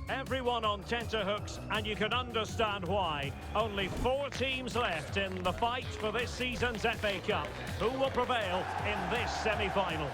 Everyone on tenterhooks, and you can understand why. Only 4 teams left in the fight for this season's FA Cup. Who will prevail in this semi-final?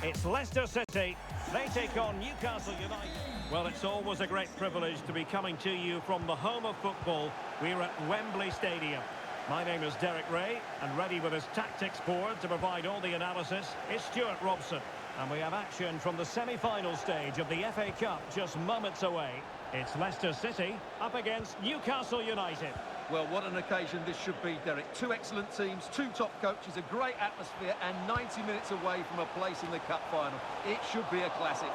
It's Leicester City. They take on Newcastle United. Well, it's always a great privilege to be coming to you from the home of football. We're at Wembley Stadium. My name is Derek Ray, and ready with his tactics board to provide all the analysis is Stuart Robson. And we have action from the semi-final stage of the FA Cup just moments away. It's Leicester City up against Newcastle United. Well, what an occasion this should be, Derek. 2 excellent teams, 2 top coaches, a great atmosphere, and 90 minutes away from a place in the cup final. It should be a classic.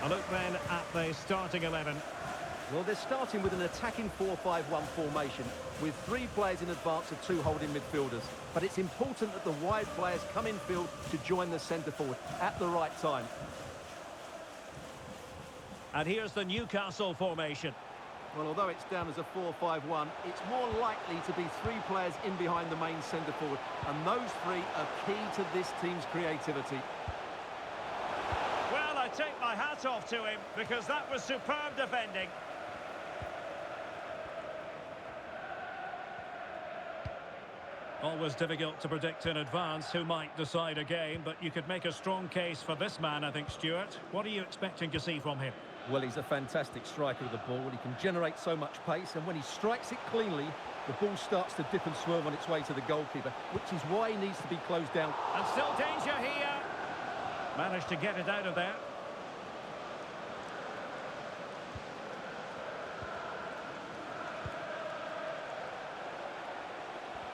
A look then at the starting 11. Well, they're starting with an attacking 4-5-1 formation with 3 players in advance of 2 holding midfielders. But it's important that the wide players come in field to join the centre forward at the right time. And here's the Newcastle formation. Well, although it's down as a 4-5-1, it's more likely to be 3 players in behind the main centre forward. And those 3 are key to this team's creativity. Well, I take my hat off to him because that was superb defending. Always difficult to predict in advance who might decide a game, but you could make a strong case for this man, I think, Stuart. What are you expecting to see from him? Well, he's a fantastic striker of the ball. He can generate so much pace, and when he strikes it cleanly, the ball starts to dip and swerve on its way to the goalkeeper, which is why he needs to be closed down. And still danger here. Managed to get it out of there.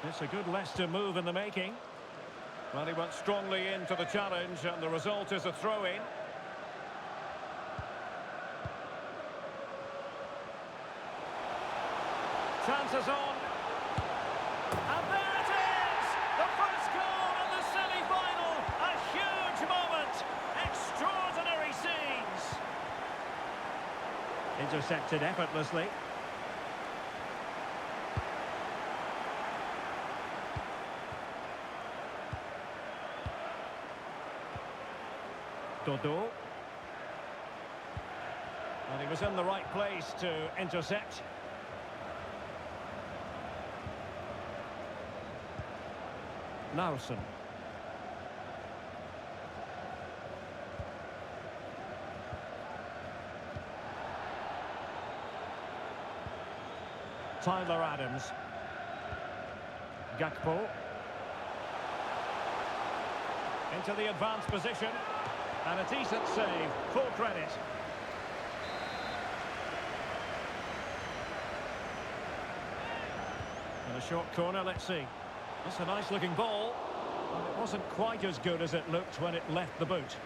It's a good Leicester move in the making. Well, he went strongly into the challenge, and the result is a throw-in. Chances on. And there it is! The first goal in the semi-final! A huge moment! Extraordinary scenes! Intercepted effortlessly. Dodo. And he was in the right place to intercept. Nelson. Tyler Adams. Gakpo. Into the advanced position. And a decent save, full credit. And a short corner, let's see. That's a nice looking ball. And it wasn't quite as good as it looked when it left the boot.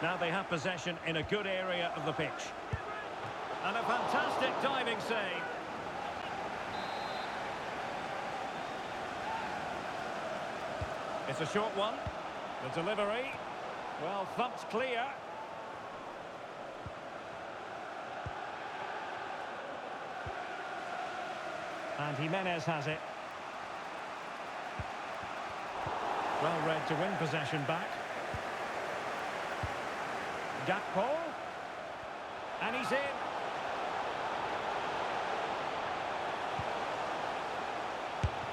Now they have possession in a good area of the pitch. And a fantastic diving save. It's a short one. The delivery, well, thumped clear. And Jimenez has it. Well read to win possession back. Gakpo, and he's in.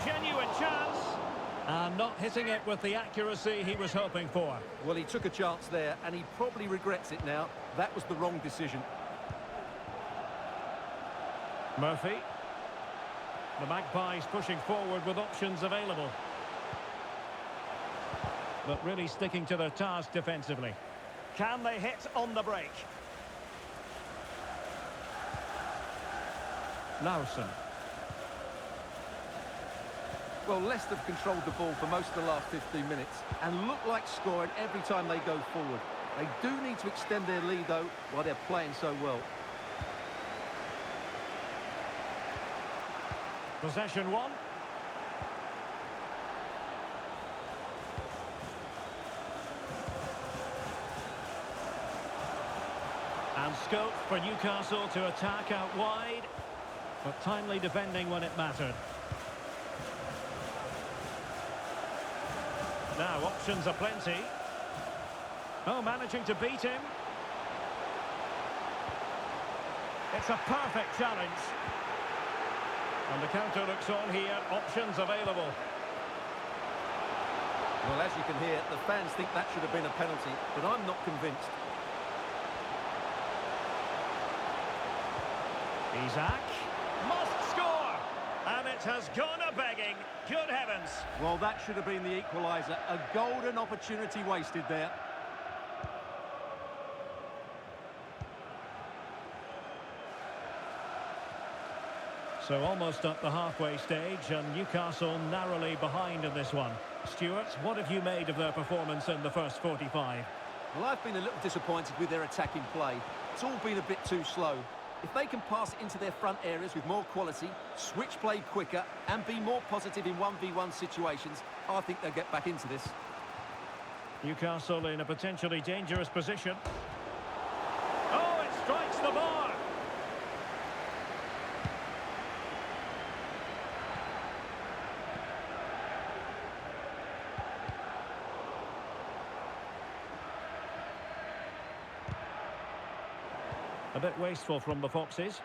Genuine chance, and not hitting it with the accuracy he was hoping for. Well, he took a chance there, and he probably regrets it now. That was the wrong decision. Murphy. The Magpies pushing forward with options available. But really sticking to their task defensively. Can they hit on the break? Nelson. Well, Leicester have controlled the ball for most of the last 15 minutes and look like scoring every time they go forward. They do need to extend their lead, though, while they're playing so well. Possession one. And scope for Newcastle to attack out wide, but timely defending when it mattered. Now options are plenty. Oh, managing to beat him. It's a perfect challenge. And the counter looks on here, options available. Well, as you can hear, the fans think that should have been a penalty, but I'm not convinced. Isaac must score, and it has gone a-begging. Good heavens. Well, that should have been the equaliser. A golden opportunity wasted there. So almost at the halfway stage, and Newcastle narrowly behind in this one. Stuart, what have you made of their performance in the first 45? Well, I've been a little disappointed with their attacking play. It's all been a bit too slow. If they can pass it into their front areas with more quality, switch play quicker, and be more positive in 1v1 situations, I think they'll get back into this. Newcastle in a potentially dangerous position. Oh, it strikes the bar! A bit wasteful from the Foxes.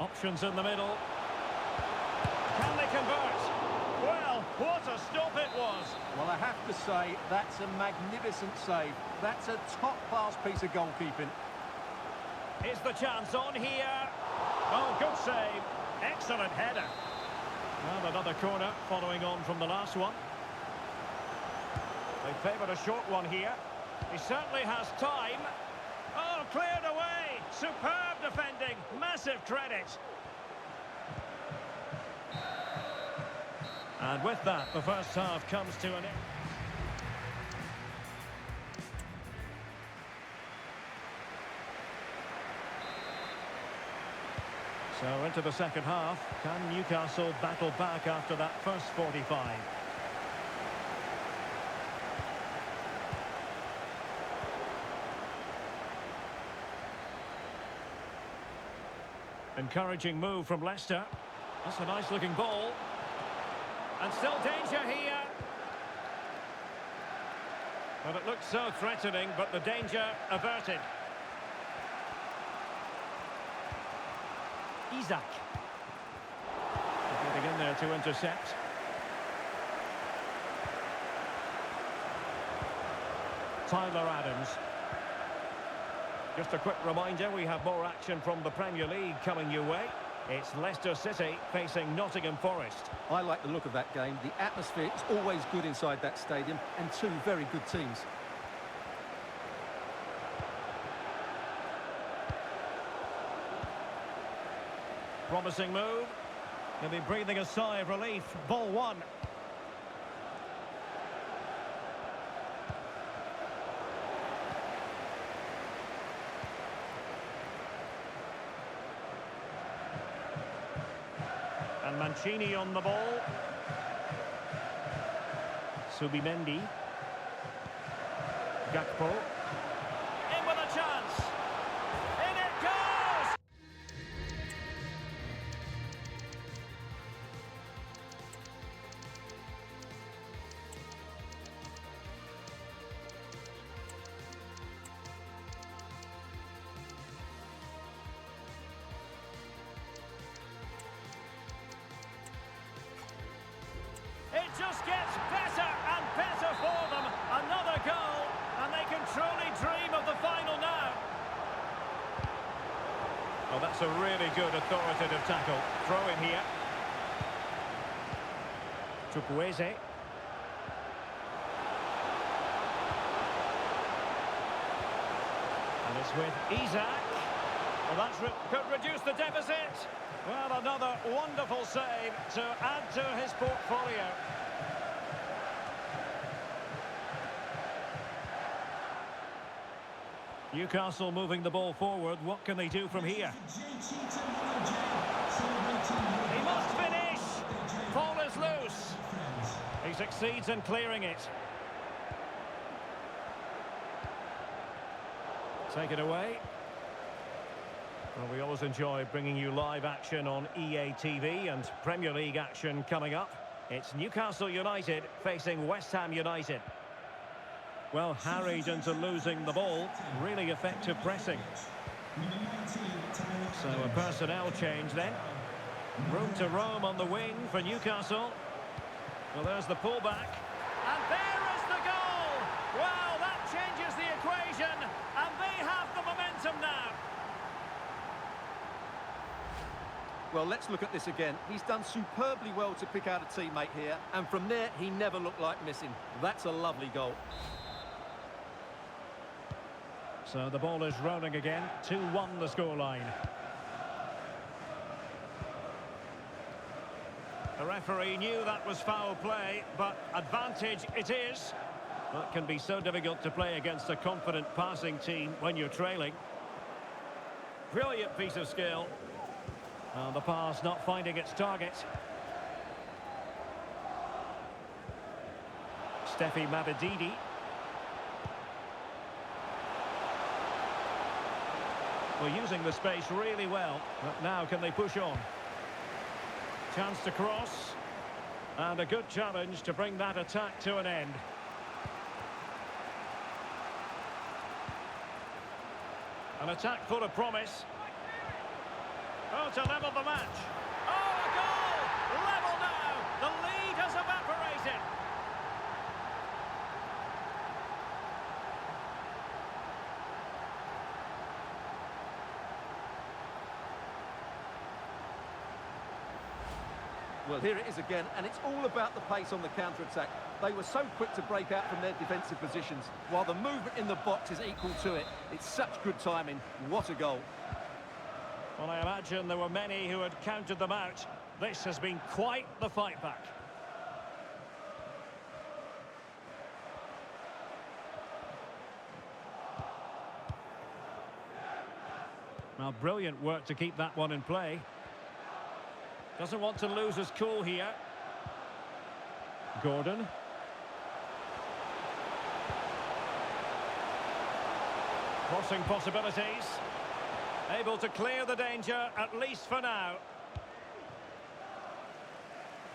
Options in the middle. Can they convert? Well, what a stop it was. Well, I have to say, that's a magnificent save. That's a top-class piece of goalkeeping. Is the chance on here? Oh, good save. Excellent header. Well, another corner following on from the last one. They favoured a short one here. He certainly has time. Oh, cleared away. Superb defending. Massive credit. And with that, the first half comes to an end. So into the second half. Can Newcastle battle back after that first 45? Encouraging move from Leicester. That's a nice looking ball. And still danger here. Well, it looks so threatening, but the danger averted. Isaac. Getting in there to intercept. Tyler Adams. Just a quick reminder, we have more action from the Premier League coming your way. It's Leicester City facing Nottingham Forest. I like the look of that game. The atmosphere is always good inside that stadium, and two very good teams. Promising move. He'll be breathing a sigh of relief. Ball one. And Mancini on the ball. Subimendi. Gakpo. In with a chance. In it goes! It just gets better and better for them. Another goal, and they can truly dream of the final now. Oh, that's a really good authoritative tackle. Throw in here. Chukwueze. And it's with Isaac. Well, that could reduce the deficit. Well, another wonderful save to add to his portfolio. Newcastle moving the ball forward. What can they do from here? He succeeds in clearing it. Take it away. Well, we always enjoy bringing you live action on EA TV and Premier League action coming up. It's Newcastle United facing West Ham United. Well, harried into losing the ball. Really effective pressing. So a personnel change then. Room to roam on the wing for Newcastle. Well, there's the pullback. And there is the goal! Well, that changes the equation. And they have the momentum now. Well, let's look at this again. He's done superbly well to pick out a teammate here, and from there, he never looked like missing. That's a lovely goal. So the ball is rolling again. 2-1 the scoreline. The referee knew that was foul play, but advantage it is. That can be so difficult to play against a confident passing team when you're trailing. Brilliant piece of skill. And the pass not finding its target. Steffi Mabadidi. Well, using the space really well. But now can they push on? Chance to cross. And a good challenge to bring that attack to an end. An attack full of promise. Oh, to level the match. Oh, a goal! Level now! The lead has evaporated. Well, here it is again, and it's all about the pace on the counter-attack. They were so quick to break out from their defensive positions, while the movement in the box is equal to it. It's such good timing. What a goal. Well, I imagine there were many who had counted them out. This has been quite the fight back. Well, brilliant work to keep that one in play. Doesn't want to lose his cool here. Gordon. Crossing possibilities. Able to clear the danger, at least for now.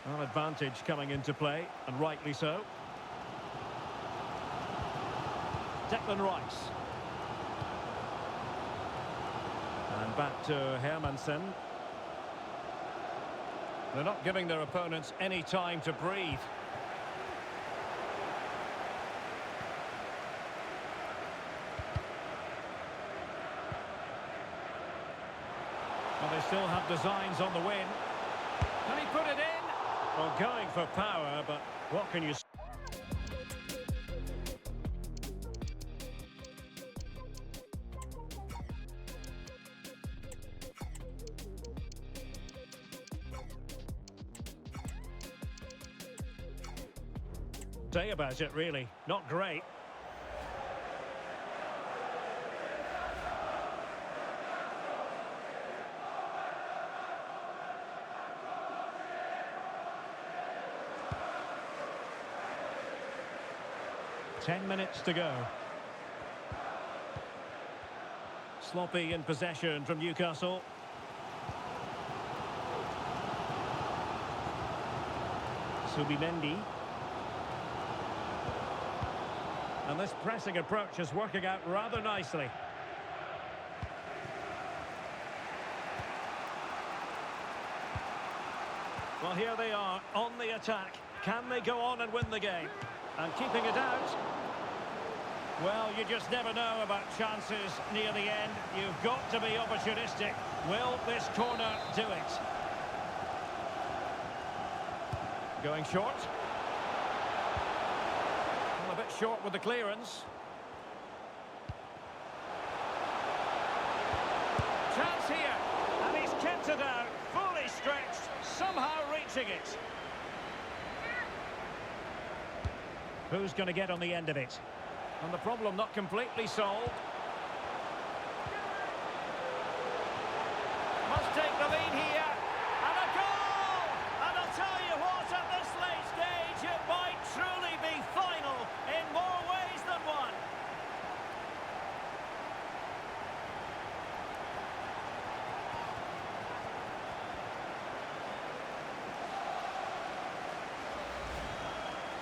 Well, advantage coming into play, and rightly so. Declan Rice. And back to Hermansen. They're not giving their opponents any time to breathe. Well, they still have designs on the win. Can he put it in? Well, going for power, but what can you say? Say about it, really. Not great. Ten minutes to go. Sloppy in possession from Newcastle. Subimendi. And this pressing approach is working out rather nicely. Well, here they are on the attack. Can they go on and win the game? And keeping it out. Well, you just never know about chances near the end. You've got to be opportunistic. Will this corner do it? Going short. A bit short with the clearance. Chance here, and he's kept it out, fully stretched, somehow reaching it. Who's going to get on the end of it? And the problem not completely solved. Must take the lead here, and a goal! And I'll tell you what, at this late stage, it might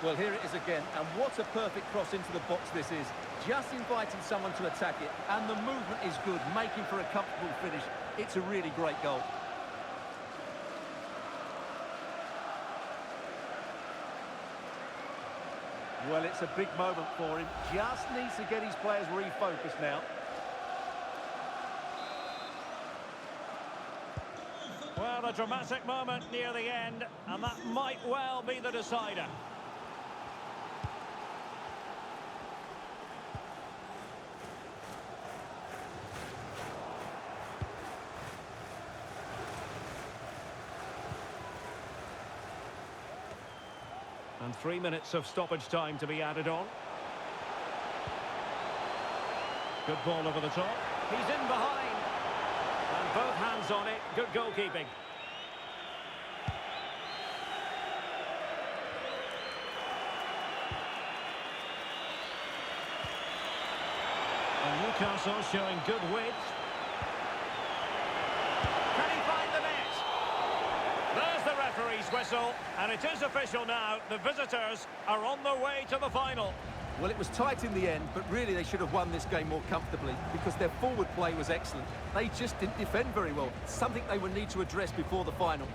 Well, here it is again, and what a perfect cross into the box this is. Just inviting someone to attack it, and the movement is good, making for a comfortable finish. It's a really great goal. Well, it's a big moment for him. Just needs to get his players refocused now. Well, a dramatic moment near the end, and that might well be the decider. And 3 minutes of stoppage time to be added on. Good ball over the top. He's in behind. And both hands on it. Good goalkeeping. And Newcastle showing good width. Can he find the net? There's the referee's whistle, and it is official now. The visitors are on their way to the final. Well, it was tight in the end, but really they should have won this game more comfortably because their forward play was excellent. They just didn't defend very well, something they would need to address before the final.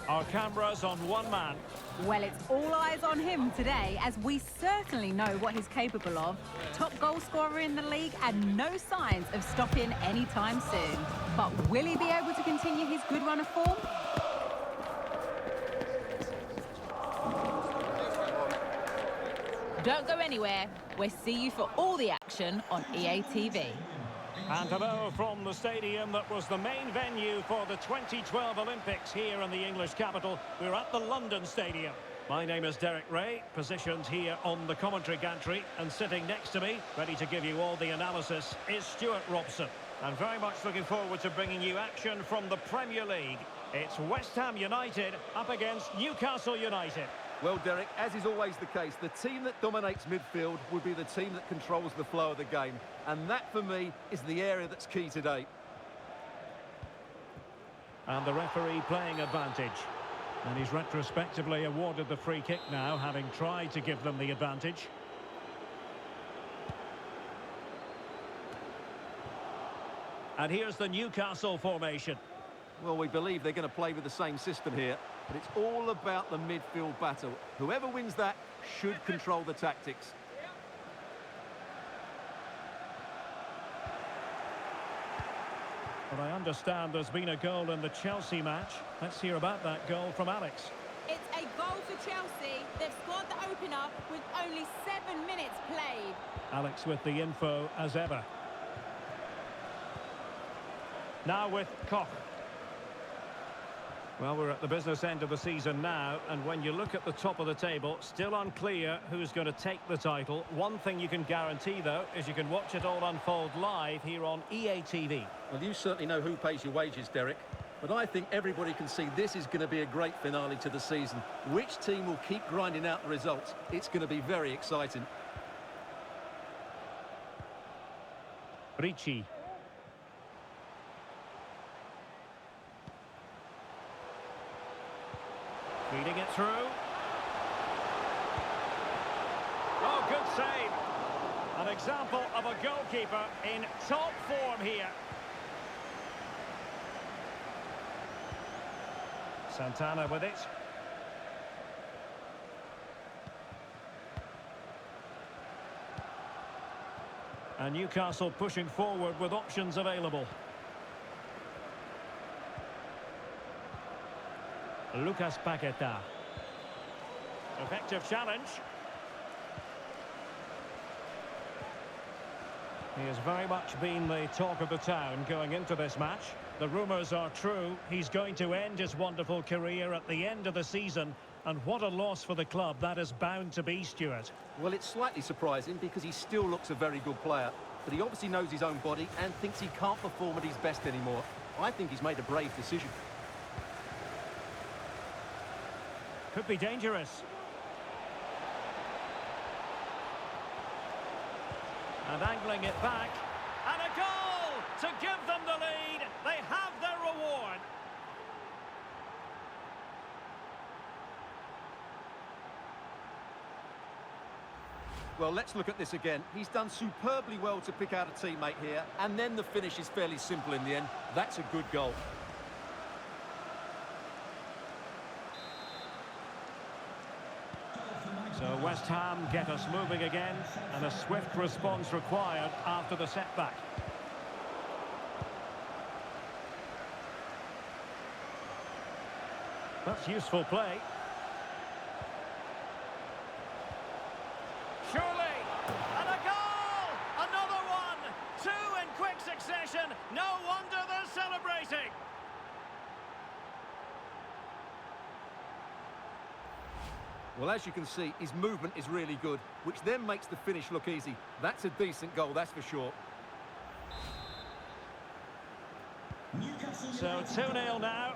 Our cameras on one man. Well, it's all eyes on him today, as we certainly know what he's capable of. Top goal scorer in the league and no signs of stopping anytime soon. But will he be able to continue his good run of form? Don't go anywhere. We'll see you for all the action on EA TV. And hello from the stadium that was the main venue for the 2012 Olympics here in the English capital. We're at the London Stadium. My name is Derek Ray, positioned here on the commentary gantry, and sitting next to me, ready to give you all the analysis, is Stuart Robson. And very much looking forward to bringing you action from the Premier League. It's West Ham United up against Newcastle United. Well, Derek, as is always the case, the team that dominates midfield will be the team that controls the flow of the game. And that, for me, is the area that's key today. And the referee playing advantage. And he's retrospectively awarded the free kick now, having tried to give them the advantage. And here's the Newcastle formation. Well, we believe they're going to play with the same system here, but it's all about the midfield battle. Whoever wins that should control the tactics. But I understand there's been a goal in the Chelsea match. Let's hear about that goal from Alex. It's a goal for Chelsea. They've scored the opener with only 7 minutes played. Alex with the info as ever. Now with Koch. Well, we're at the business end of the season now, and when you look at the top of the table, still unclear who's going to take the title. One thing you can guarantee, though, is you can watch it all unfold live here on EA TV. Well, you certainly know who pays your wages, Derek. But I think everybody can see this is going to be a great finale to the season. Which team will keep grinding out the results? It's going to be very exciting. Ricci. Feeding it through. Oh, good save. An example of a goalkeeper in top form here. Santana with it. And Newcastle pushing forward with options available. Lucas Paqueta. Effective challenge. He has very much been the talk of the town going into this match. The rumours are true. He's going to end his wonderful career at the end of the season. And what a loss for the club that is bound to be, Stuart. Well, it's slightly surprising because he still looks a very good player. But he obviously knows his own body and thinks he can't perform at his best anymore. I think he's made a brave decision. Could be dangerous. And angling it back. And a goal to give them the lead. They have their reward. Well, let's look at this again. He's done superbly well to pick out a teammate here, and then the finish is fairly simple in the end. That's a good goal. So West Ham get us moving again, and a swift response required after the setback. That's useful play. Surely, and a goal! Another one! Two in quick succession. No wonder they're celebrating. Well, as you can see, his movement is really good, which then makes the finish look easy. That's a decent goal, that's for sure. So 2-0 now.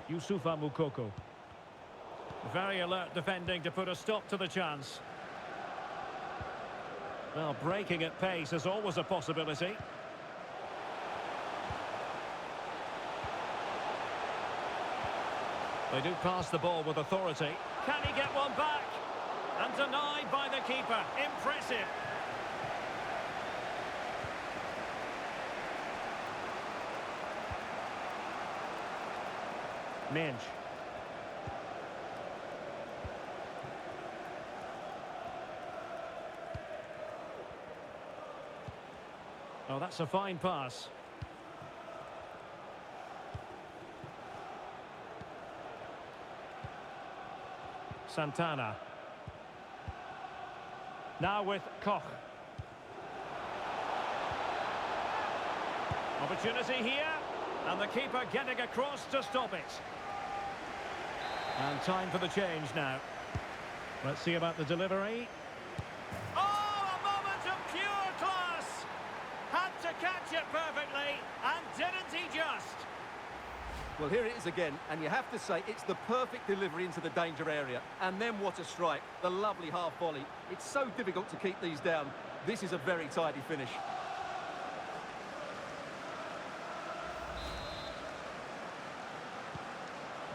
Youssoufa Moukoko. Very alert defending to put a stop to the chance. Well, breaking at pace is always a possibility. They do pass the ball with authority. Can he get one back? And denied by the keeper. Impressive. Minge. Oh, that's a fine pass. Santana. Now with Koch. Opportunity here. And the keeper getting across to stop it. And time for the change now. Let's see about the delivery. Oh, a moment of pure class! Had to catch it perfectly, and didn't he just? Well, here it is again, and you have to say it's the perfect delivery into the danger area. And then what a strike, the lovely half volley. It's so difficult to keep these down. This is a very tidy finish.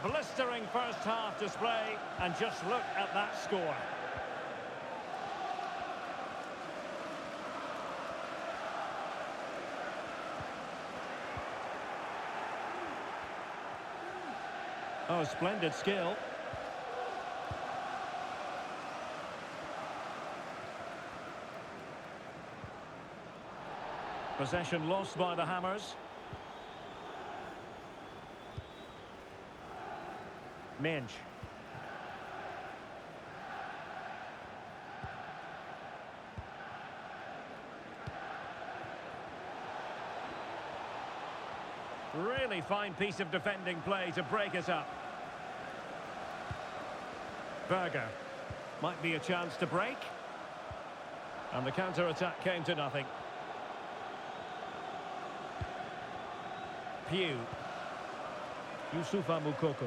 Blistering first half display, and just look at that score. Oh, splendid skill. Possession lost by the Hammers. Minch. Really fine piece of defending play to break us up. Berger. Might be a chance to break. And the counter-attack came to nothing. Pugh. Youssoufa Moukoko.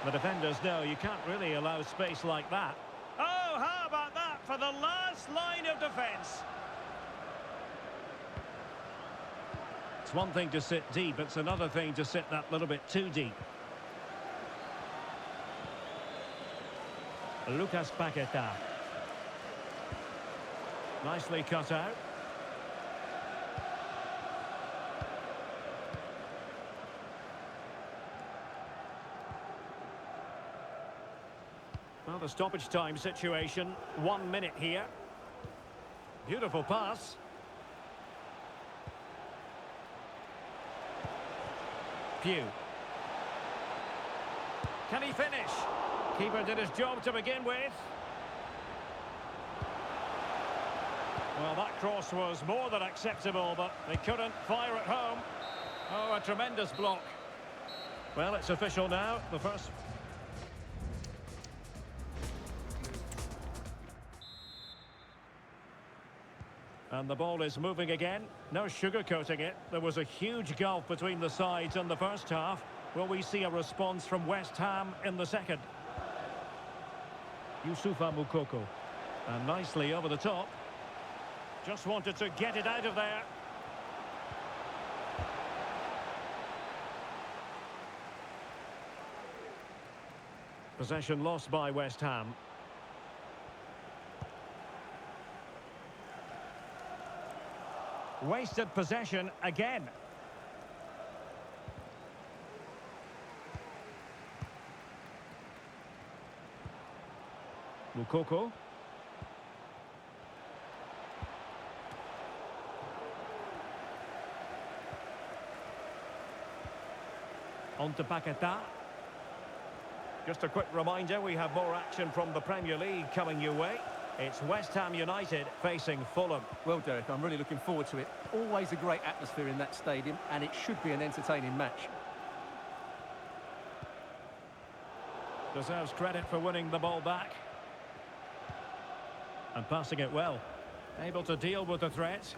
The defenders know you can't really allow space like that. Oh, how about that for the last line of defence? It's one thing to sit deep, it's another thing to sit that little bit too deep. Lucas Paqueta. Nicely cut out. Well, the stoppage time situation, 1 minute here. Beautiful pass. Pugh. Can he finish? Keeper did his job to begin with. Well, that cross was more than acceptable, but they couldn't fire it home. Oh, a tremendous block. Well, it's official now. The first... And the ball is moving again. No sugarcoating it. There was a huge gulf between the sides in the first half. Will we see a response from West Ham in the second? Youssoufa Moukoko. And nicely over the top. Just wanted to get it out of there. Possession lost by West Ham. Wasted possession again. Moukoko. On to Paqueta. Just a quick reminder, we have more action from the Premier League coming your way. It's West Ham United facing Fulham. Well, Derek, I'm really looking forward to it. Always a great atmosphere in that stadium, and it should be an entertaining match. Deserves credit for winning the ball back. And passing it well. Able to deal with the threat.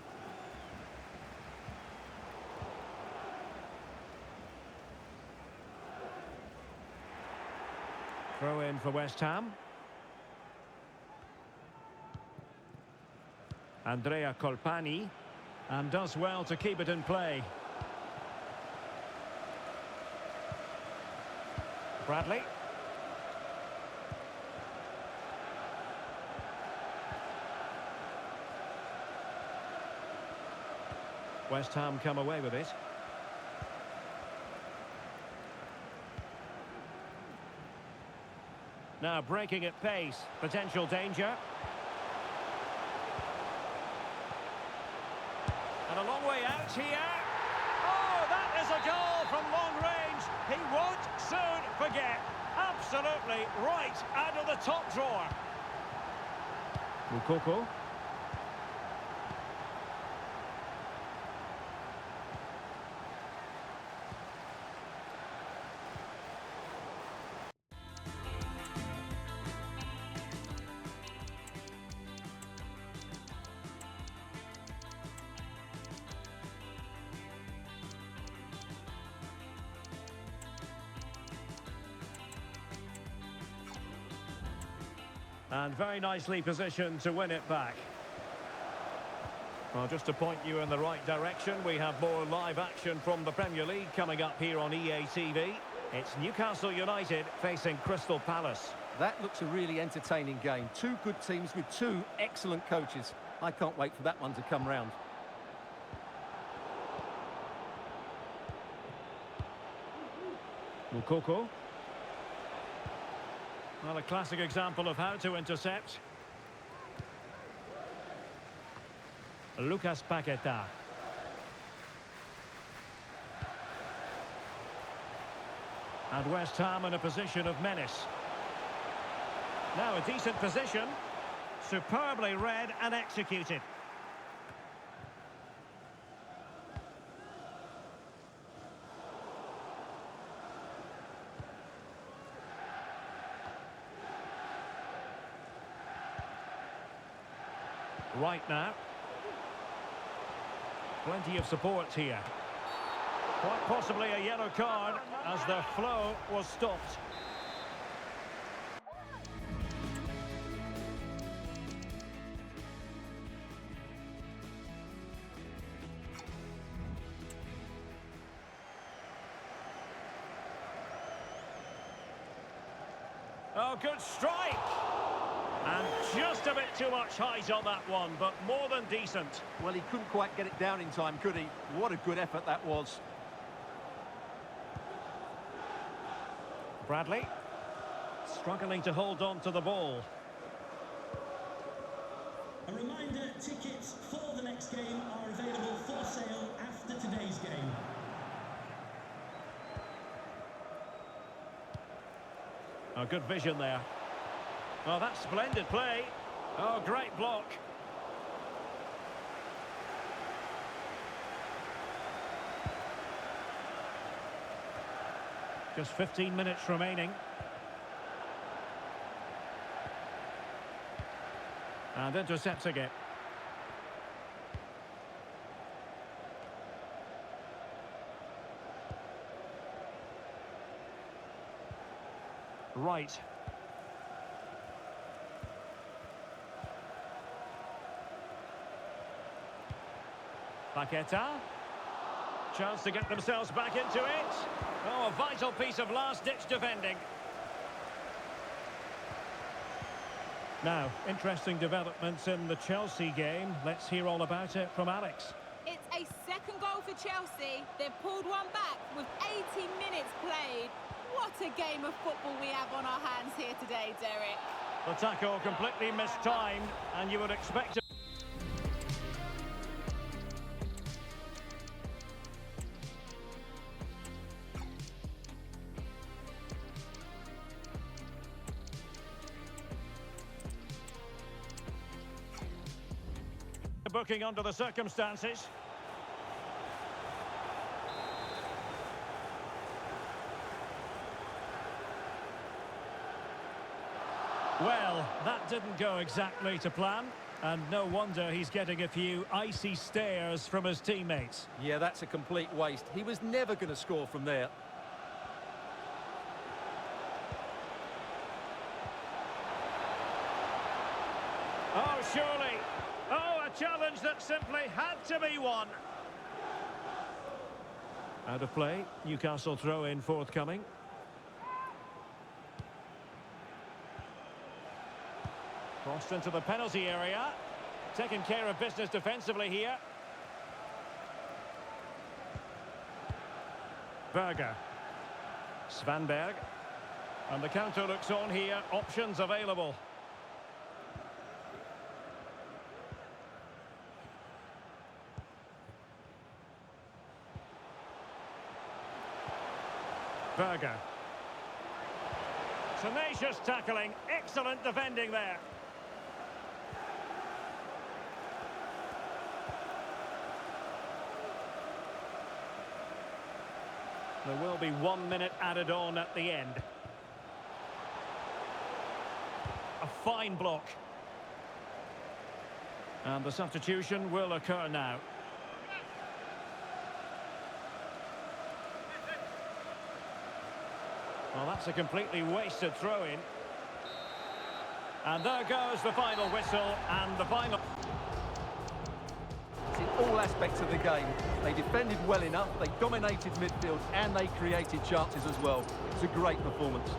Throw in for West Ham. Andrea Colpani, and does well to keep it in play. Bradley. West Ham come away with it. Now breaking at pace, potential danger. And a long way out here. Oh, that is a goal from long range. He won't soon forget. Absolutely right out of the top drawer. Moukoko. And very nicely positioned to win it back. Well, just to point you in the right direction, we have more live action from the Premier League coming up here on EA TV. It's Newcastle United facing Crystal Palace. That looks a really entertaining game. Two good teams with two excellent coaches. I can't wait for that one to come round. Moukoko. Well, a classic example of how to intercept. Lucas Paqueta. And West Ham in a position of menace. Now a decent position. Superbly read and executed. Right now. Plenty of support here. Quite possibly a yellow card as the flow was stopped. Oh, good strike! And just a bit too much height on that one, but more than decent. Well, he couldn't quite get it down in time, could he? What a good effort that was. Bradley struggling to hold on to the ball. A reminder, tickets for the next game are available for sale after today's game. Oh, good vision there. Oh, that's splendid play. Oh, great block. Just 15 minutes remaining. And intercepting it. Right. Paqueta. Chance to get themselves back into it. Oh, a vital piece of last-ditch defending. Now, interesting developments in the Chelsea game. Let's hear all about it from Alex. It's a second goal for Chelsea. They've pulled one back with 80 minutes played. What a game of football we have on our hands here today, Derek. The tackle completely mistimed, and you would expect it. Booking under the circumstances. Well, that didn't go exactly to plan, and no wonder he's getting a few icy stares from his teammates. Yeah, that's a complete waste. He was never going to score from there. Oh, surely. Oh, a challenge that simply had to be won. Out of play. Newcastle throw-in forthcoming. Crossed into the penalty area. Taking care of business defensively here. Berger. Svanberg. And the counter looks on here. Options available. Berger. Tenacious tackling. Excellent defending there. There will be 1 minute added on at the end. A fine block. And the substitution will occur now. Well, that's a completely wasted throw-in. And there goes the final whistle and the final... In all aspects of the game, they defended well enough, they dominated midfield, and they created chances as well. It's a great performance.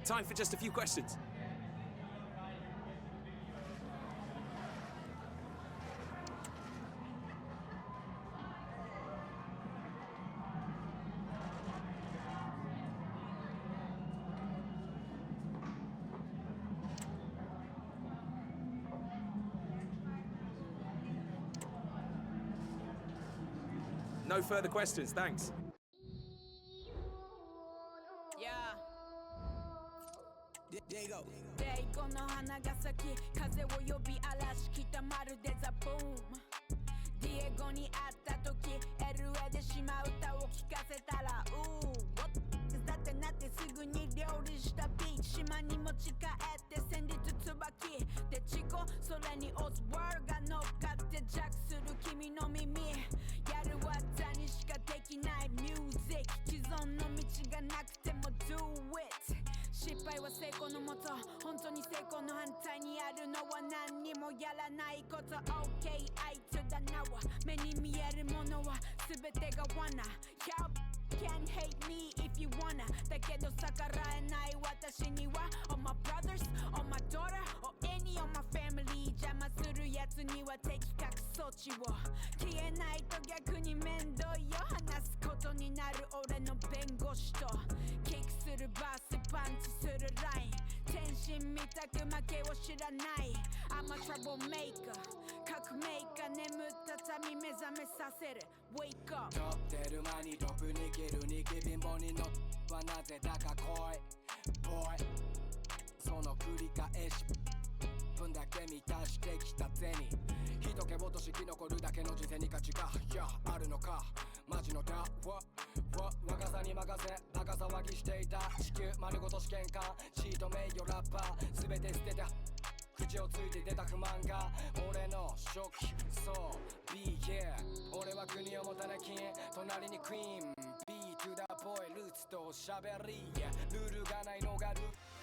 Time for just a few questions. No further questions, thanks. There you go. デイゴの花が咲き風を呼び嵐来たまるでザブームディエゴに会った時 LA で島歌を聴かせたらだってなってすぐに料理したビーチ島に持ち帰って戦慄椿でチコそれにオズワルが乗っかってジャックする君の耳やる技にしかできないミュージック既存の道がなくても Do it失敗は成功のもと本当に成功の反対にあるのは何にもやらないこと OK あいつだなは目に見えるものは全てが罠 Y'all can hate me if you wanna だけど逆らえない私には All my brothers, all my daughter, or any of my family 邪魔するやつには的確措置を消えないと逆に面倒よ話すことになる俺の弁護士とキックするバスパンチするライン天心みたく負けを知らない I'm a troublemaker 革命家眠った民目覚めさせる Wake up 撮ってる間にトップに切るニキ貧乏に乗っはなぜだか来い Boy その繰り返し分だけ満たしてきた銭人気落とし生き残るだけの人生に価値がいやあるのかマジのだ若さに任せバカ騒ぎしていた地球丸ごと試験官シート名誉ラッパー全て捨てた口をついて出た不満が俺の初期そう Be here 俺は国を持たなき隣にクイーン Be to the boy ルーツとしゃべりルールがないのがルー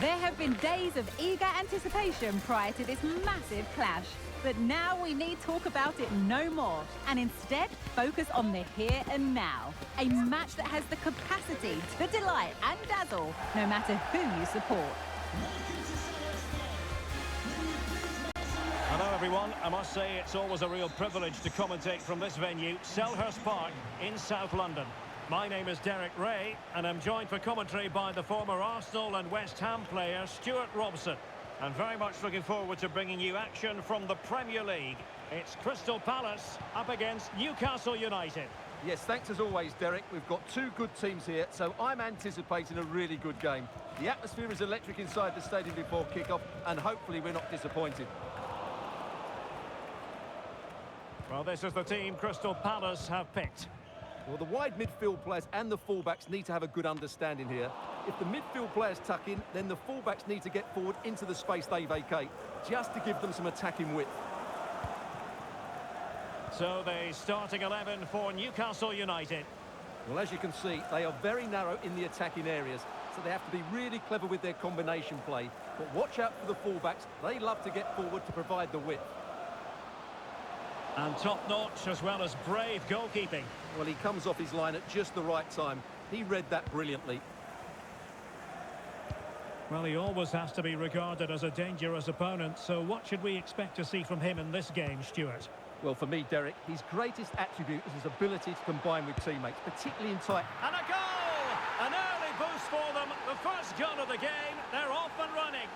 There have been days of eager anticipation prior to this massive clash. But now we need talk about it no more and instead focus on the here and now. A match that has the capacity to delight and dazzle no matter who you support. Hello everyone, I must say it's always a real privilege to commentate from this venue, Selhurst Park in South London. My name is Derek Ray and I'm joined for commentary by the former Arsenal and West Ham player Stuart Robson. And very much looking forward to bringing you action from the Premier League. It's Crystal Palace up against Newcastle United. Yes, thanks as always, Derek. We've got two good teams here, so I'm anticipating a really good game. The atmosphere is electric inside the stadium before kick-off, and hopefully we're not disappointed. Well, this is the team Crystal Palace have picked. Well, the wide midfield players and the fullbacks need to have a good understanding here. If the midfield players tuck in, then the fullbacks need to get forward into the space they vacate, just to give them some attacking width. So the starting 11 for Newcastle United. Well, as you can see, they are very narrow in the attacking areas, so they have to be really clever with their combination play. But watch out for the fullbacks. They love to get forward to provide the width. And top-notch as well as brave goalkeeping. Well, he comes off his line at just the right time. He read that brilliantly. Well, he always has to be regarded as a dangerous opponent, so what should we expect to see from him in this game, Stuart? Well, for me, Derek, his greatest attribute is his ability to combine with teammates, particularly in tight... And a goal! An early boost for them. The first goal of the game. They're off and running.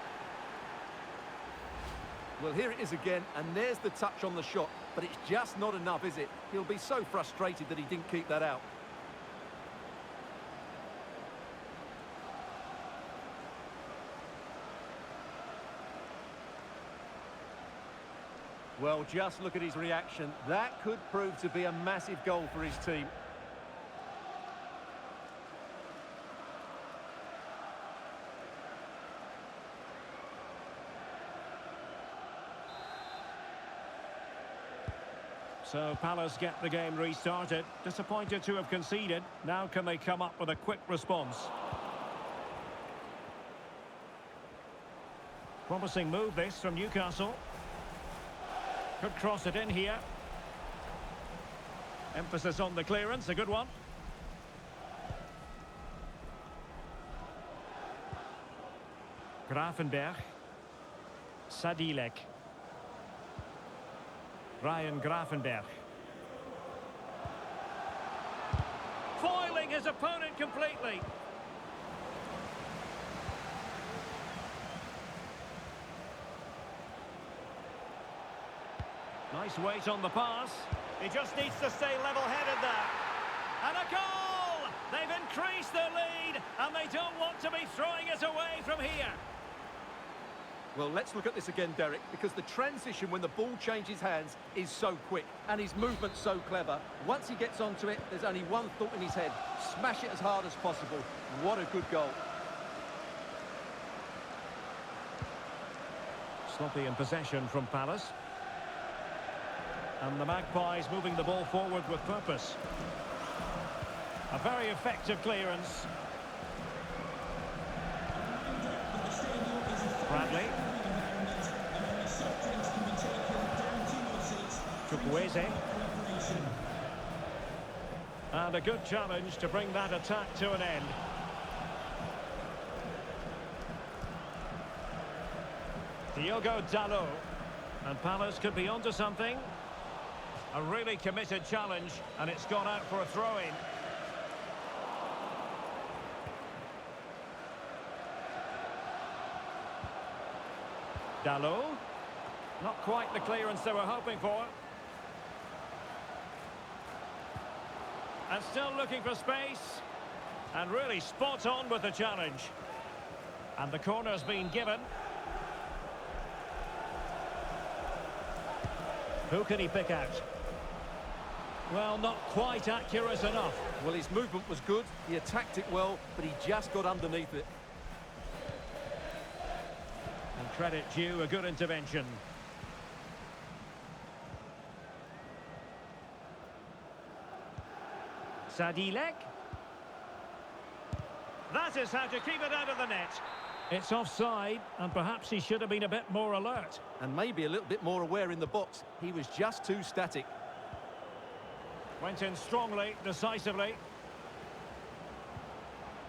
Well, here it is again, and there's the touch on the shot, but it's just not enough, is it? He'll be so frustrated that he didn't keep that out. Well, just look at his reaction. That could prove to be a massive goal for his team. So Palace get the game restarted. Disappointed to have conceded. Now can they come up with a quick response? Promising move this from Newcastle. Could cross it in here. Emphasis on the clearance, a good one. Gravenberch. Sadilek. Ryan Gravenberch. Foiling his opponent completely. Nice weight on the pass. He just needs to stay level-headed there. And a goal! They've increased their lead, and they don't want to be throwing it away from here. Well, let's look at this again, Derek, because the transition when the ball changes hands is so quick, and his movement's so clever. Once he gets onto it, there's only one thought in his head: smash it as hard as possible. What a good goal. Sloppy in possession from Palace. And the Magpies moving the ball forward with purpose. A very effective clearance. Bradley. Chukwueze. And a good challenge to bring that attack to an end. Diogo Dalot. And Palace could be onto something. A really committed challenge, and it's gone out for a throw-in. Dalot. Not quite the clearance they were hoping for. And still looking for space. And really spot on with the challenge. And the corner's been given. Who can he pick out? Well, not quite accurate enough. Well, his movement was good, he attacked it well, but he just got underneath it. And credit due, a good intervention. Sadilek. That is how to keep it out of the net. It's offside, and perhaps he should have been a bit more alert. And maybe a little bit more aware in the box. He was just too static. Went in strongly, decisively.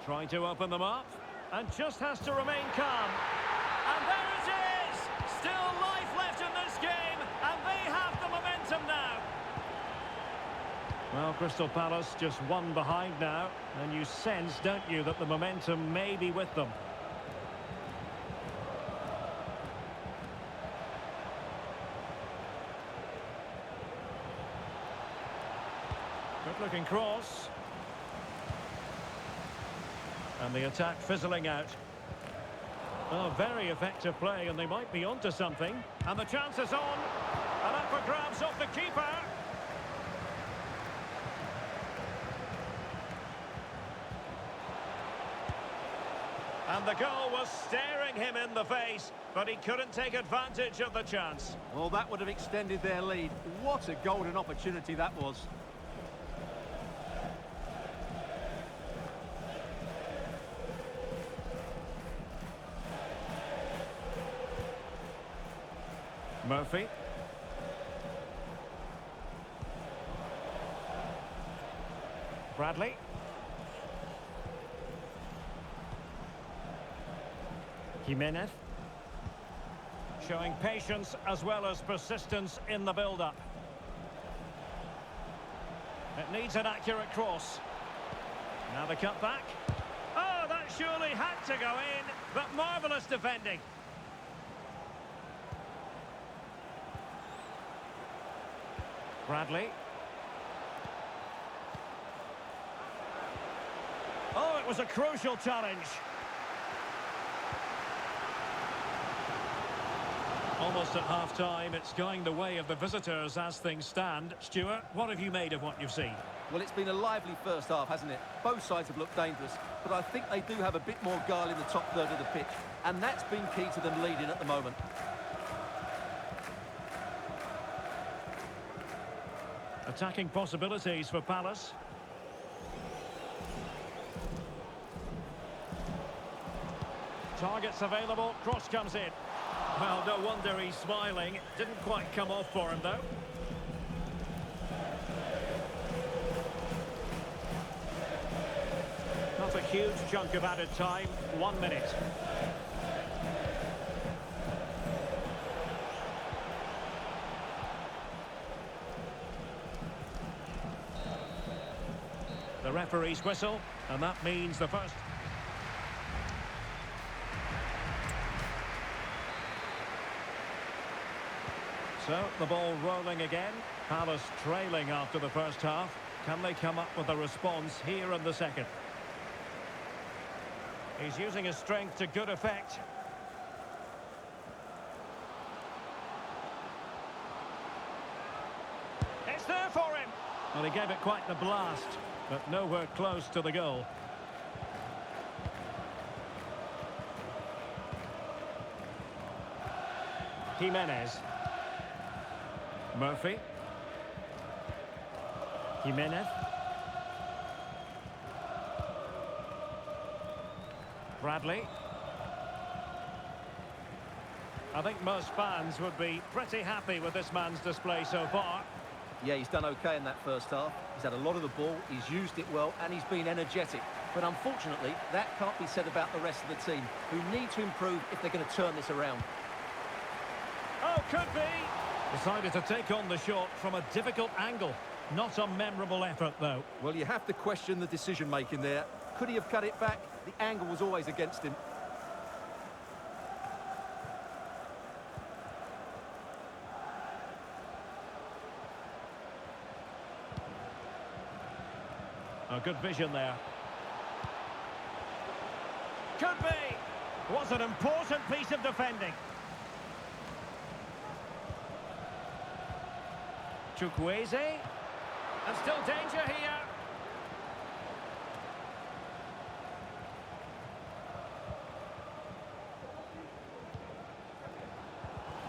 Trying to open them up, and just has to remain calm. And there it is! Still life left in this game, and they have the momentum now. Well, Crystal Palace just one behind now, and you sense, don't you, that the momentum may be with them. Good-looking cross. And the attack fizzling out. Oh, very effective play, and they might be onto something. And the chance is on. And up for grabs off the keeper. And the goal was staring him in the face, but he couldn't take advantage of the chance. Well, that would have extended their lead. What a golden opportunity that was. Murphy. Bradley. Jimenez. Showing patience as well as persistence in the build-up. It needs an accurate cross. Now the cut back. Oh, that surely had to go in, but marvellous defending. Bradley. Oh, it was a crucial challenge. Almost at half-time, it's going the way of the visitors as things stand. Stuart, what have you made of what you've seen? Well, it's been a lively first half, hasn't it? Both sides have looked dangerous, but I think they do have a bit more guile in the top third of the pitch, and that's been key to them leading at the moment. Attacking possibilities for Palace. Targets available, cross comes in. Well, no wonder he's smiling. Didn't quite come off for him, though. Not a huge chunk of added time. 1 minute. The referee's whistle, and that means the first. So, the ball rolling again. Palace trailing after the first half. Can they come up with a response here in the second? He's using his strength to good effect. It's there for him! Well, he gave it quite the blast, but nowhere close to the goal. Jimenez. Murphy. Jimenez. Bradley. I think most fans would be pretty happy with this man's display so far. Yeah, he's done okay in that first half. He's had a lot of the ball, he's used it well, and he's been energetic. But unfortunately, that can't be said about the rest of the team, who need to improve if they're going to turn this around. Oh, could be! Decided to take on the shot from a difficult angle. Not a memorable effort, though. Well, you have to question the decision-making there. Could he have cut it back? The angle was always against him. A good vision there. Could be! Was an important piece of defending. Chukwueze. And still danger here.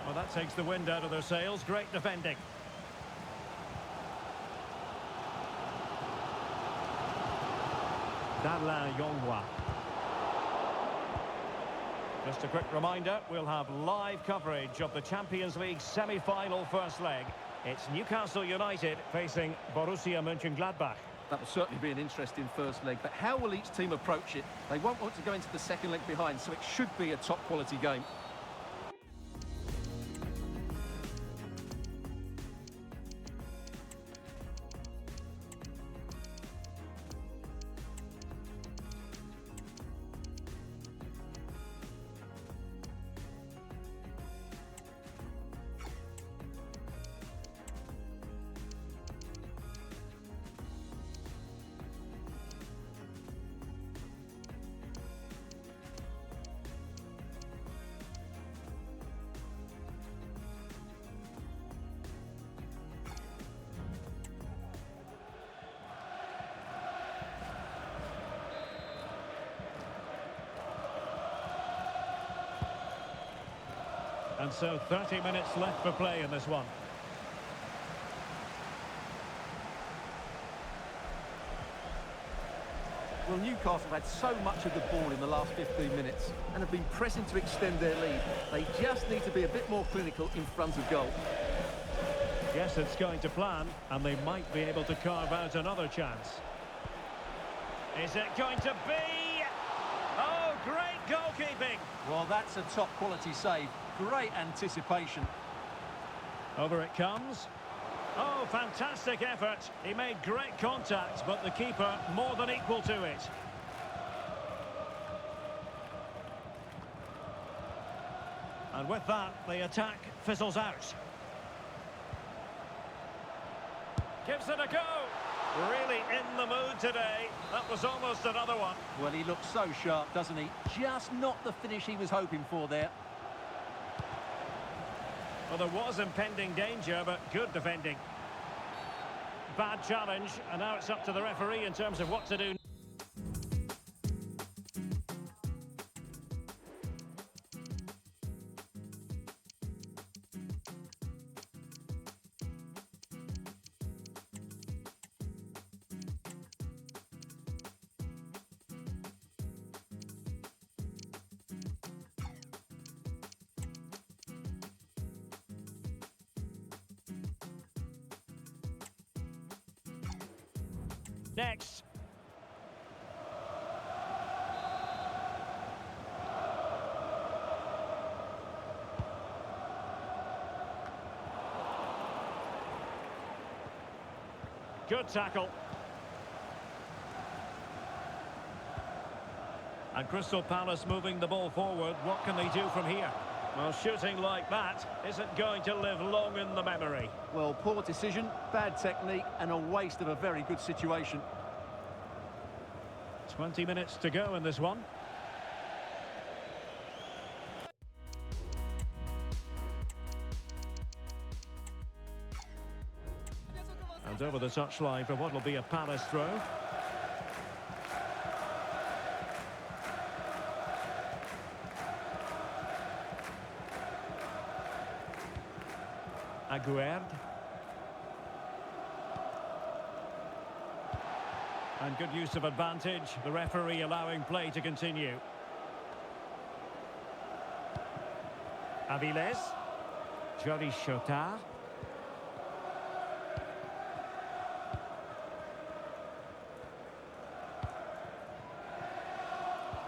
Well, that takes the wind out of their sails. Great defending. Darlin Yongwa. Just a quick reminder, we'll have live coverage of the Champions League semi-final first leg. It's Newcastle United facing Borussia Mönchengladbach. That will certainly be an interesting first leg, but how will each team approach it? They won't want to go into the second leg behind, so it should be a top-quality game. And so 30 minutes left for play in this one. Well, Newcastle have had so much of the ball in the last 15 minutes and have been pressing to extend their lead. They just need to be a bit more clinical in front of goal. Yes, it's going to plan, and they might be able to carve out another chance. Is it going to be? Oh, great goalkeeping! Well, that's a top-quality save. Great anticipation. Over it comes. Oh, fantastic effort. He made great contact, but the keeper more than equal to it. And with that, the attack fizzles out. Gives it a go. Really in the mood today. That was almost another one. Well, he looks so sharp, doesn't he? Just not the finish he was hoping for there. Well, there was impending danger, but good defending. Bad challenge, and now it's up to the referee in terms of what to do. Next. Good tackle. And Crystal Palace moving the ball forward. What can they do from here? Well, shooting like that isn't going to live long in the memory. Well, poor decision, bad technique, and a waste of a very good situation. 20 minutes to go in this one. And over the touchline for what will be a Palace throw. Aguerd. And good use of advantage. The referee allowing play to continue. Avilés. Jody Chotard.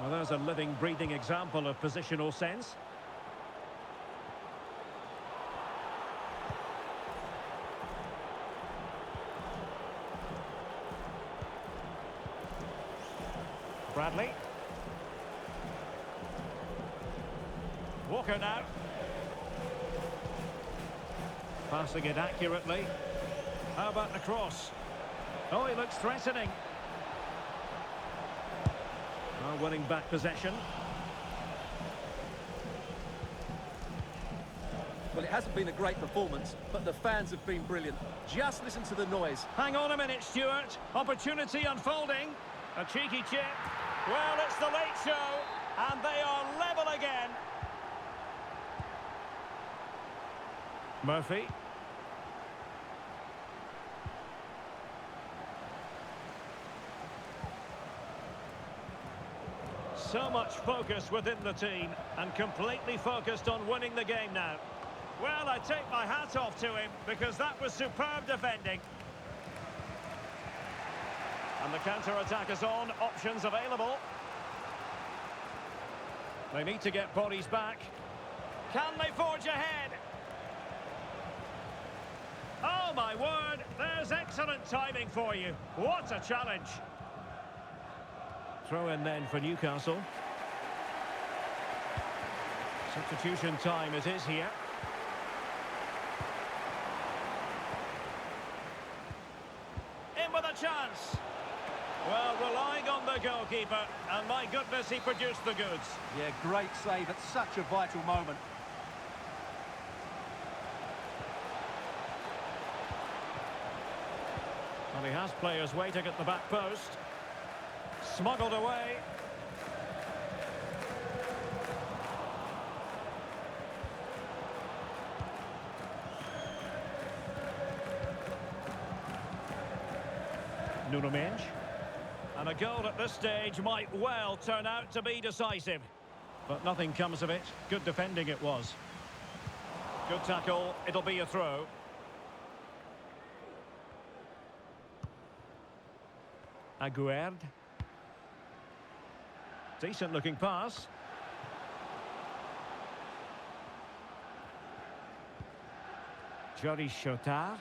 Well, there's a living, breathing example of positional sense. Bradley. Walker now. Passing it accurately. How about the cross? Oh, he looks threatening. Oh, winning back possession. Well, it hasn't been a great performance, but the fans have been brilliant. Just listen to the noise. Hang on a minute, Stuart. Opportunity unfolding. A cheeky chip. Well, it's the late show, and they are level again. Murphy. So much focus within the team, and completely focused on winning the game now. Well, I take my hat off to him, because that was superb defending. And the counter-attack is on, options available. They need to get bodies back. Can they forge ahead? Oh my word, there's excellent timing for you. What a challenge. Throw in then for Newcastle. Substitution time it is here. In with a chance. Well, relying on the goalkeeper, and my goodness, he produced the goods. Yeah, great save at such a vital moment. Well, he has players waiting at the back post. Smuggled away. Nuno Mendes. And a goal at this stage might well turn out to be decisive. But nothing comes of it. Good defending it was. Good tackle. It'll be a throw. Aguerd. Decent looking pass. Jody Chotard.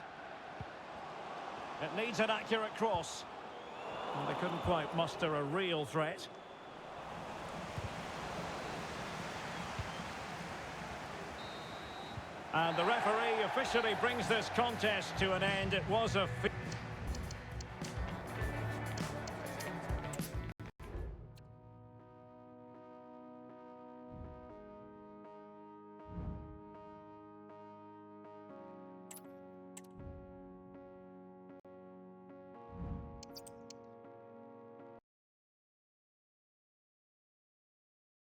It needs an accurate cross. Well, they couldn't quite muster a real threat. And the referee officially brings this contest to an end. It was a...